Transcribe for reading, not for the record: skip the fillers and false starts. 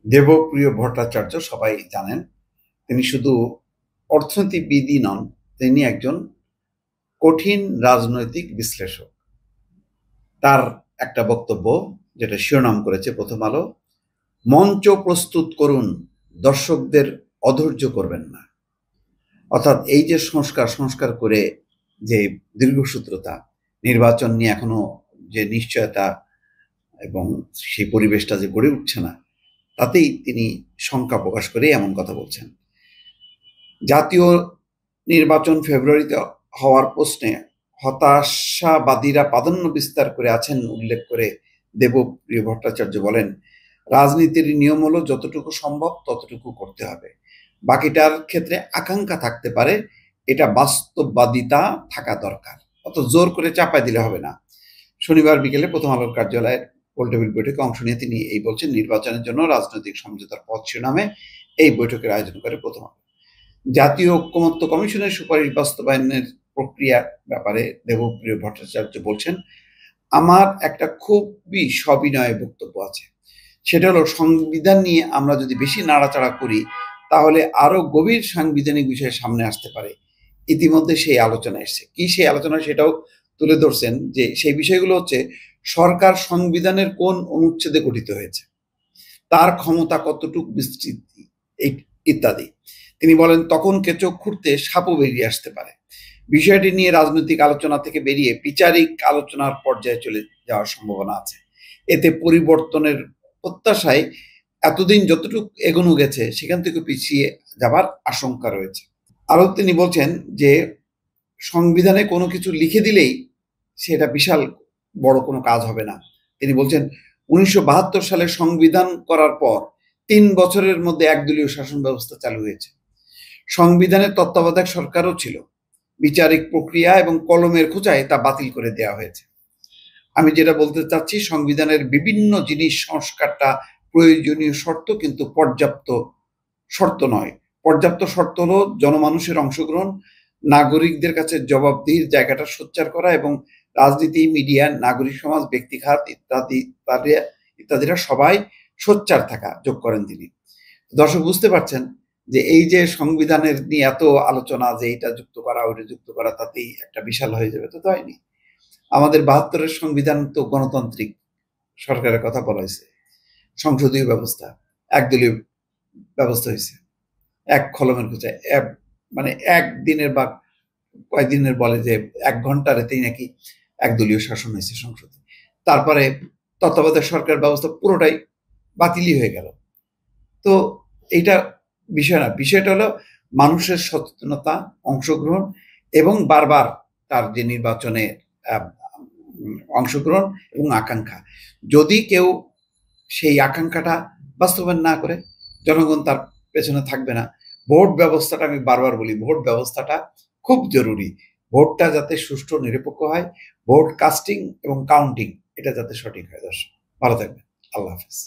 দেবপ্রিয় ভট্টাচার্য সবাই জানেন। তিনি শুধু অর্থনীতিবিদই নন, তিনি একজন কঠিন রাজনৈতিক বিশ্লেষক। তার একটা বক্তব্য, যেটা শিরোনাম করেছে প্রথম আলো, মঞ্চ প্রস্তুত করুন, দর্শকদের অধৈর্য করবেন না। অর্থাৎ এই যে সংস্কার করে যে দীর্ঘসূত্রতা, নির্বাচন নিয়ে এখনো যে নিশ্চয়তা এবং সেই পরিবেশটা যে গড়ে উঠছে না, তাতেই তিনি শঙ্কা প্রকাশ করে এমন কথা বলছেন। জাতীয় নির্বাচন ফেব্রুয়ারিতে হওয়ার প্রশ্নে হতাশাবাদীরা প্রাধান্য বিস্তার করে আছেন উল্লেখ করে দেবপ্রিয় ভট্টাচার্য বলেন, রাজনীতির নিয়ম হলো যতটুকু সম্ভব ততটুকু করতে হবে, বাকিটার ক্ষেত্রে আকাঙ্ক্ষা থাকতে পারে, এটা বাস্তববাদিতা থাকা দরকার, অত জোর করে চাপায় দিলে হবে না। শনিবার বিকেলে প্রথম আলোর কার্যালয়ের গোলটেবিল বৈঠকে অংশ নিয়ে তিনি এই বলছেন, নির্বাচনের জন্য রাজনৈতিক সমঝোতার পথ শিরোনামে এই বৈঠকের আয়োজন করে প্রথম আলো। জাতীয় ঐকমত্য কমিশনের সুপারিশ বাস্তবায়নের প্রক্রিয়ার ব্যাপারে দেবপ্রিয় ভট্টাচার্য বলছেন, আমার একটা খুবই সবিনয় বক্তব্য আছে। সেটা হলো, সংবিধান নিয়ে আমরা যদি বেশি নাড়াচাড়া করি তাহলে আরো গভীর সাংবিধানিক বিষয় সামনে আসতে পারে। ইতিমধ্যে সেই আলোচনা এসছে। কি সেই আলোচনা সেটাও তুলে ধরছেন, যে সেই বিষয়গুলো হচ্ছে সরকার সংবিধানের কোন অনুচ্ছেদে গঠিত হয়েছে, তার ক্ষমতা কতটুকু বিস্তৃতি ইত্যাদি। তিনি বলেন, তখন কেচো খুঁড়তে সাপও বেরিয়ে আসতে পারে। বিষয়টি নিয়ে রাজনৈতিক আলোচনা থেকে বেরিয়ে বিচারিক আলোচনার পর্যায়ে চলে যাওয়ার সম্ভাবনা আছে। এতে পরিবর্তনের প্রত্যাশায় এতদিন যতটুকু এগোনো গেছে সেখান থেকে পিছিয়ে যাবার আশঙ্কা রয়েছে। আরও তিনি বলছেন যে সংবিধানে কোনো কিছু লিখে দিলেই সেটা বিশাল বড় কোনো কাজ হবে না। তিনি বলছেন, 1972 সালে সংবিধান করার পর 3 বছরের মধ্যে একদলীয় শাসন ব্যবস্থা চালু হয়েছে। সংবিধানের তত্ত্বাবধায়ক সরকারও ছিল। বিচারিক প্রক্রিয়া এবং কলমের খোঁচায় তা বাতিল করে দেওয়া হয়েছে। আমি যেটা বলতে চাচ্ছি, সংবিধানের বিভিন্ন জিনিস সংস্কারটা প্রয়োজনীয় শর্ত, কিন্তু পর্যাপ্ত শর্ত নয়। পর্যাপ্ত শর্ত হলো জনমানুষের অংশগ্রহণ, নাগরিকদের কাছে জবাবদিহির জায়গাটা সোচ্চার করা, এবং রাজনীতি, মিডিয়া, নাগরিক সমাজ, ব্যক্তিখাত ইত্যাদিরা সবাই সোচ্চার থাকা যোগ করেন তিনি। দর্শক বুঝতে পারছেন যে এই যে সংবিধানের নিয়ে এত আলোচনা, যে এটা যুক্ত করা ওইটা যুক্ত করা তাতেই একটা বিশাল হয়ে যাবে, তো হয়নি। আমাদের 72-এর সংবিধান তো গণতান্ত্রিক সরকারের কথা বলা হয়েছে, সংসদীয় ব্যবস্থা, একদলীয় ব্যবস্থা হয়েছে, এক কলমের খোঁচায় মানে একদিনের বা কয়েকদিনের বলে যে 1 ঘন্টার এতেই নাকি একদলীয় শাসন হয়েছে সংসদে। তারপরে তত্ত্বাবধায়ক সরকার ব্যবস্থা পুরোটাই বাতিলই হয়ে গেল। তো এইটা বিষয় না, বিষয়টা হলো মানুষের সচেতনতা, অংশগ্রহণ এবং বারবার তার যে নির্বাচনে অংশগ্রহণ এবং আকাঙ্ক্ষা। যদি কেউ সেই আকাঙ্ক্ষাটা বাস্তবায়ন না করে, জনগণ তার পেছনে থাকবে না। ভোট ব্যবস্থাটা, আমি বারবার বলি, ভোট ব্যবস্থাটা খুব জরুরি। ভোটটা যাতে সুষ্ঠু নিরপেক্ষ হয়, ভোট কাস্টিং এবং কাউন্টিং এটা যাতে সঠিক হয়। দর্শক ভালো থাকবেন। আল্লাহ হাফেজ।